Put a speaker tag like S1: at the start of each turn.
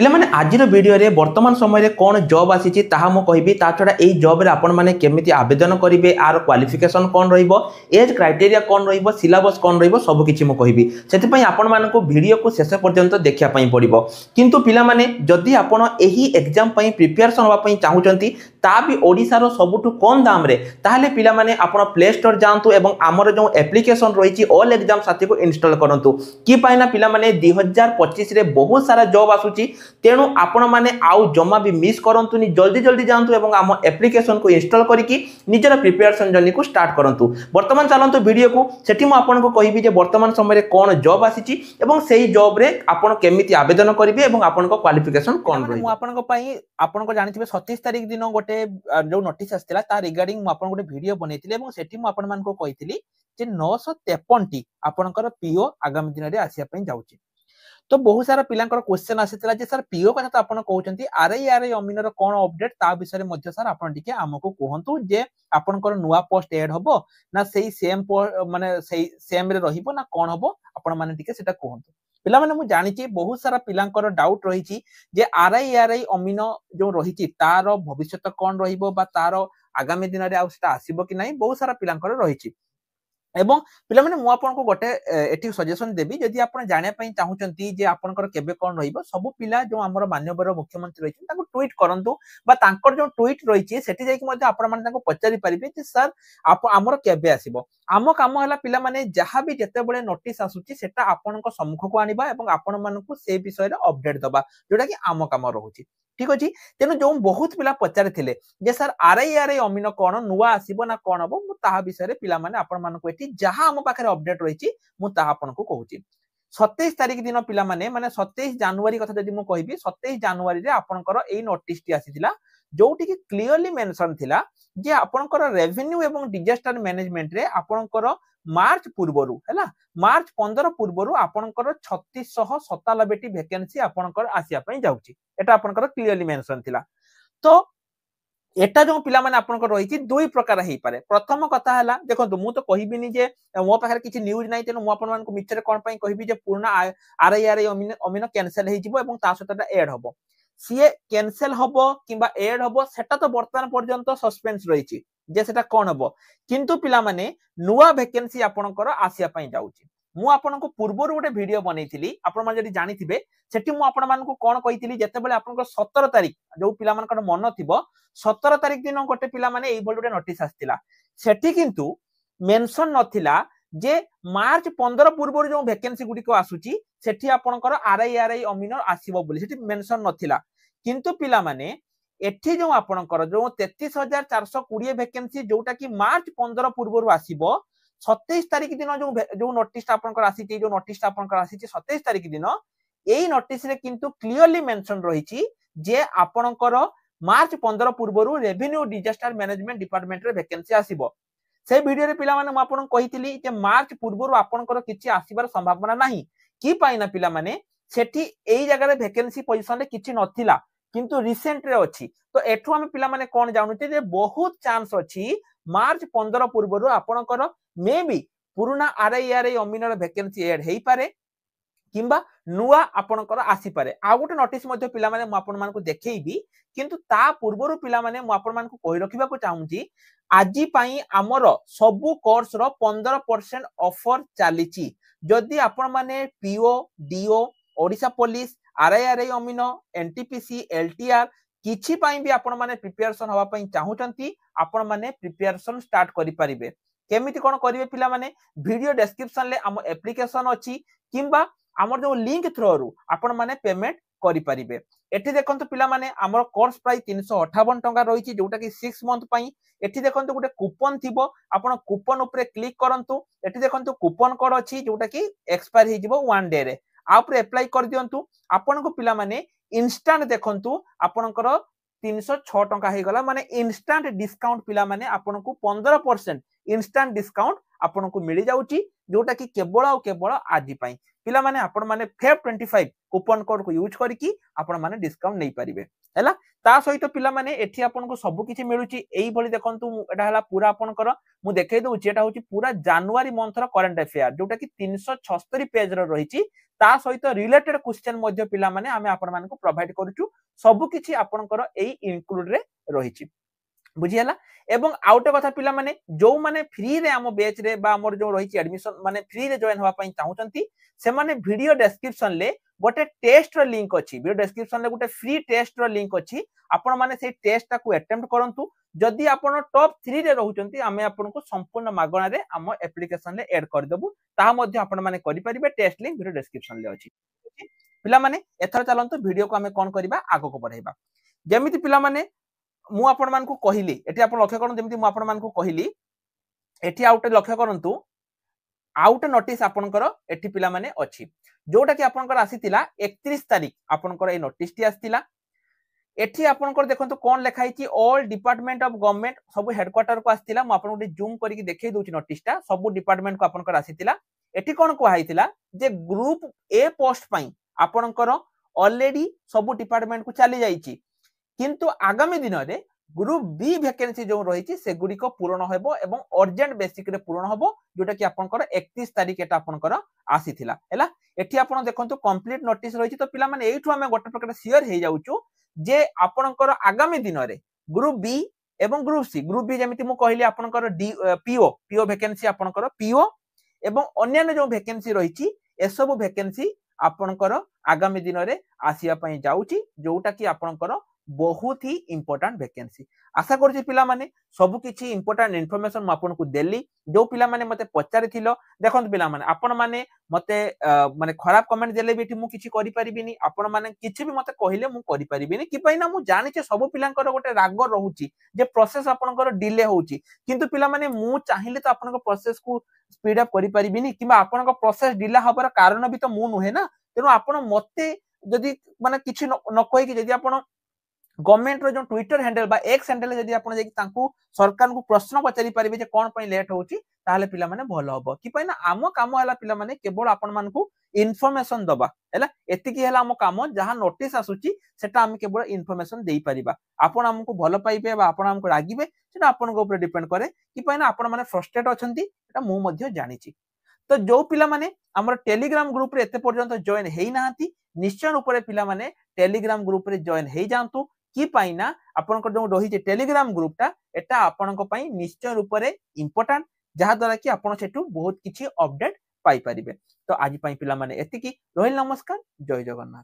S1: पिला माने आजिर वीडियो रे वर्तमान समय रे कौन जॉब आसीची ताहा मो कहबी ता छडा एई जॉब रे आपण माने केमिति आवेदन करिवे आर क्वालिफिकेशन कोन रहिबो एज क्राइटेरिया कोन रहिबो सिलेबस कोन रहिबो सब किछि मो कहबी सेति पई आपण मानको वीडियो को शेष पर्यंत देखिया पई पड़िबो। किंतु पिला माने जदि आपण एही एग्जाम पई प्रिपरेशन होबा पई चाहुचंती ता भी ओडिसा रो सबुठु कम दाम रे ताहले पिला माने आपण प्ले स्टोर जांतु एवं हमर जो एप्लीकेशन रहिची ऑल एग्जाम साथी को इंस्टॉल करंतु कि पाइना पिला माने 2025 रे बहुत सारा जॉब आसुची तेणु आपण माने आउ जमा भी मिस करंतुनी जल्दी जल्दी जानतु एवं आम एप्लीकेशन को इंस्टॉल करिकी निजर प्रिपरेशन जर्नी को स्टार्ट करंतु। वर्तमान चलंतु वीडियो को सेठी मु आपन को कहिबी जे वर्तमान समय रे कोन जॉब आसीची एवं सेही जॉब रे आपण केमिति आवेदन करिवे एवं आपन को क्वालिफिकेशन कोन रही। मु आपन को पई आपन को जानिथिबे 27 तारिख दिन गोटे जो नोटिस आस्थिला ता रिगार्डिंग मु आपन गोटे वीडियो बनेथिले एवं सेठी मु आपन मान को कहिथिली जे 953 टी आपनकर पीओ आगामी दिन रे आसिया पई जाउची। तो बहुत सारा पिलांकर क्वेश्चन आसीतला जे सर पीओ कथा तो आपण कहउचंती आरआई अमीनर कोन अपडेट ता विषय रे मध्ये सर आपण टिके हमको कहंतु जे आपनकर नुवा पोस्ट ऐड हबो ना सेही सेम माने सेही सेम रे रहिबो ना कोन हबो आपण माने टिके सेटा कहंतु। पिला माने मु जानि छी बहुत सारा पिलांकर डाउट रही छी जे आरआई अमीन जो रही छी तार भविष्यत कोन रहिबो बा तार आगामी दिन रे आ सेटा आसीबो कि नाही बहुत सारा पिलांकर रही छी। एवं पिला माने मु आपन को गोटे एठी सजेशन देबी जदि आपण जानिया पई चाहुचंती जे आपनकर केबे कोन रहिबो सब पिला जो हमर मान्यवर मुख्यमंत्री रहिछन ताको ट्वीट करंतु बा तांकर जो ट्वीट रहिछि सेठी जाई कि मध्ये आपण माने ताको पचारि परिबे जे सर आप हमर केबे आसीबो आम काम हला पिला माने जहा भी जते बळे नोटिस आसुछि सेटा आपनको सम्मुख को आनिबा एवं आपण मानकु से विषय रे अपडेट दबा जोटा कि आम काम रहउछि। ठीक अछि तेनु जो बहुत पिला पचारि थिले जे सर आरआई अमीन कोन नुवा आसीबो ना कोन हबो मु ताहा विषय रे पिला माने आपण मानकु एठी जहा हम पाखरे अपडेट रहिछि मु ताहा आपनको कहूछि। 27 तारिख दिन पिला माने 27 जनवरी कथा जदि मु कहबी 27 जनवरी रे आपनकर एई नोटिस टी आसीथिला जोठी कि क्लियरली मेंशन थिला जे आपनकर रेवेन्यू एवं डिजास्टर मैनेजमेंट रे आपनकर मार्च पूर्वरु हैला मार्च 15 पूर्वरु आपनकर 3697 टी वैकेंसी आपनकर आसिया पई जाउची एटा आपनकर क्लियरली मेंशन थिला। तो एटा जो पिला माने आपन को रही दुई प्रकार हेई पारे। प्रथम कथा हला देखंतु मु तो कहिबिनी जे मो पाखरे किछि न्यूज नाही तेनु मु आपन मान को मिचरे कोन पई कहिबी जे पूर्ण आरआई अमीन कैंसिल हेई जिवो एवं ता सहित ऐड हबो सीए कैंसिल हबो किबा ऐड हबो सेटा तो वर्तमान पर्यंत सस्पेंस रहिछि जे सेटा कोन हबो किंतु पिला माने नुवा वैकेंसी आपनकर आसिया पई जाउछि। मु आपन को पूर्वरु गोटे वीडियो बनेइथिली आपन मान जदि जानिथिबे सेठी मु आपन मान को कोन कहिथिली जते बेले आपन को 17 तारिख जो पिला मानकर मन थिबो 17 तारिख दिन गोटे पिला माने एई बोल नोटिस आस्थिला सेठी किंतु मेंशन नथिला जे मार्च 15 पूर्व जो वैकेंसी गुडी को आसुची सेठी आपनकर आरआई अमीन आसीबो बोली सेठी मेंशन नथिला किंतु पिला माने एठी जो आपनकर जो 33420 वैकेंसी जोटा कि मार्च 15 पूर्व आसीबो 27 तारिख दिन जो नोटिस आपनकर आसीची जो नोटिस आपनकर आसीची 27 तारिख दिन एई नोटिस रे किंतु क्लियरली मेंशन रहिची जे आपनकर मार्च 15 पूर्वरु रेवेन्यू डिजास्टर मैनेजमेंट डिपार्टमेंट रे वैकेंसी आसीबो। से वीडियो रे पिला माने म आपन कहितली जे मार्च पूर्वरु आपनकर किछि आसीबार संभावना नाही कि पाइना पिला माने सेठी एई जगह रे वैकेंसी पोजीशन रे किछि नथिला किंतु रिसेंट रे अछि। तो एठु हम पिला माने कोन जानुते जे बहुत चांस अछि मार्च 15 पूर्वरु आपनकर मे बी पुराना आरआई अमीनर वैकेंसी ऐड हेई पारे किंबा नुआ आपनकर आसी पारे। आ गोटे नोटिस मध्ये पिला माने म आपन मान को देखैबी किंतु ता पूर्वरु पिला माने म आपन मान को कहि रखिबा को चाहूची आजि पई हमर सबु कोर्स रो 15% ऑफर चालीची जदि आपन माने PO DO Odisha police RI अमीन एनटीपीसी एलटीआर किछि पई भी आपन माने प्रिपरेशन होबा पई चाहूचंती आपन माने प्रिपरेशन स्टार्ट करि परिबे। केमिति कोन करिवे पिला माने वीडियो डिस्क्रिप्शन ले हम एप्लीकेशन अछि किंबा हमर जो लिंक थ्रू आपण माने पेमेंट करि परिबे। एठी देखंतु पिला माने हमर कोर्स प्राइस 358 टंका रहिछि जोटा कि 6 मंथ पई। एठी देखंतु गुटे कूपन थिबो आपण कूपन ऊपर क्लिक करंतु एठी देखंतु कूपन कोड अछि जोटा कि एक्सपायर हे जिवो 1 डे रे आ ऊपर अप्लाई कर दियंतु आपण को पिला माने इंस्टेंट देखंतु आपनकर 306 टंका हे गला माने इंस्टेंट डिस्काउंट पिला माने आपन को 15% इंस्टेंट डिस्काउंट आपन को मिली जाउची जोटा कि केवल आजि पई पिला माने आपण माने FEB25 कूपन कोड को यूज करके आपण माने डिस्काउंट नै परिबे हैला। ता सहित पिला माने एठी आपण को सब किछि मिलुची एई भली देखंतु एटा हला पूरा आपनकर मु देखाइ दउ जेटा होची पूरा जनवरी मंथ रो करंट अफेयर जोटा कि 376 पेज रो रहिची ता सहित रिलेटेड क्वेश्चन मध्ये पिला माने आमे आपण मानकु प्रोवाइड करूछु सब किछि आपनकर एई इनक्लूड रे रहिछि बुझियला एवं आउटे कथा पिला माने जो माने फ्री रे हम बैच रे बा हमर जो रहिछि एडमिशन माने फ्री रे जॉइन होवा पई चाहुचंती से माने वीडियो डिस्क्रिप्शन ले गोटे टेस्ट रो लिंक अछि वीडियो डिस्क्रिप्शन ले गोटे फ्री टेस्ट रो लिंक अछि आपण माने से टेस्ट टाको अटेम्प्ट करंतु जदि आपण टॉप 3 रे रहउचंती आमे आपण को संपूर्ण मागणा रे हम एप्लीकेशन ले ऐड कर देबु ता मध्ये आपण माने करि परिबे टेस्ट लिंक वीडियो डिस्क्रिप्शन ले अछि पिला माने एथर चलंतु वीडियो को हमें कोन करबा आगो को बढ़ाइबा जेमिति पिला माने मु आपण मान को कहिली एठी आपण लक्ष्य करन जेमिति मु आपण मान को कहिली एठी आउटे लक्ष्य करंतु आउट नोटिस आपनकर एठी पिला माने अछि जोटा कि आपनकर आसीतिला 31 तारिख आपनकर ए नोटिस टी आसीतिला एठी आपनकर देखंतु कोन लिखाई छि ऑल डिपार्टमेंट ऑफ गवर्नमेंट सब हेडक्वार्टर को आसीतिला मु आपन को जूम करिक देखै दोछि नोटिस टा सब डिपार्टमेंट को आपनकर आसीतिला एठी कोन को हाइतिला जे ग्रुप ए पोस्ट पई आपनकर ऑलरेडी सब डिपार्टमेंट को चली जाईछि किंतु आगामी दिन रे ग्रुप बी वैकेंसी जो रही से गुडी को पूर्ण हेबो एवं अर्जेंट बेसिक रे पूर्ण हेबो जोटा कि आपनकर 31 तारिख एटा आपनकर आसीथिला हैला एठी आपन देखंतु कंप्लीट नोटिस रही तो पिला माने एठु हमें गोटे प्रकार शेयर हे जाउचु जे आपनकर आगामी दिन रे ग्रुप बी एवं ग्रुप बी जेमिति मु कहली आपनकर पीओ वैकेंसी आपनकर पीओ एवं अन्य जो वैकेंसी रही ए सब वैकेंसी आपनकर आगामी दिन रे आसिया पई जाउची जोटा कि आपनकर बहुत ही इंपोर्टेंट वैकेंसी आशा करछि पिला माने सब किछि इंपोर्टेंट इन्फॉर्मेशन म आपन को देली जो पिला माने मते पचारि थिलो देखंत पिला माने आपन माने मते माने खराब कमेंट देले बिठी मु किछि करि परिबिनी आपन माने किछि भी मते कहिले मु करि परिबिनी कि पई ना मु जानि छे सब पिलांकर गोटे राग रहूची जे प्रोसेस आपनकर डिले होउची किंतु पिला माने मु चाहिले तो आपनकर प्रोसेस को स्पीड अप करि परिबिनी किबा आपनकर प्रोसेस डिले हबार कारण भी तो मु नुहे ना तेनु आपन मते जदी माने किछि न कहि कि जदी आपन गवर्नमेंट रो जो ट्विटर हैंडल बा एक्स हैंडल जदी आपण जे तांकू सरकार को प्रश्न पचारि परिबे जे कोन पई लेट होउची ताले पिला माने भलो हबो कि पई ना आमो काम हला पिला माने केवल आपण मान को इन्फॉर्मेशन दबा हैला एति कि हला आमो काम जहां नोटिस आसुची सेटा हम केवल इन्फॉर्मेशन देई परिबा आपण हमको भलो पाइबे बा आपण हमको रागिबे सेटा आपण को ऊपर डिपेंड करे कि पई ना आपण माने फ्रस्ट्रेट अछंती एटा मु मध्ये जानिची तो जो पिला माने हमर टेलीग्राम ग्रुप रे एते पर्यंत जॉइन हेई नाहंती निश्चय ऊपर पिला माने टेलीग्राम ग्रुप रे जॉइन हेई जांतु कि पाइना आपन को जो रही टेलीग्राम ग्रुप टा एटा आपन को पई निश्चय रूप रे इंपोर्टेंट जहा द्वारा कि आपन सेटू बहुत किछि अपडेट पाई परिबे तो आज पई पिला माने एति कि रोहिल नमस्कार जय जगन्नाथ।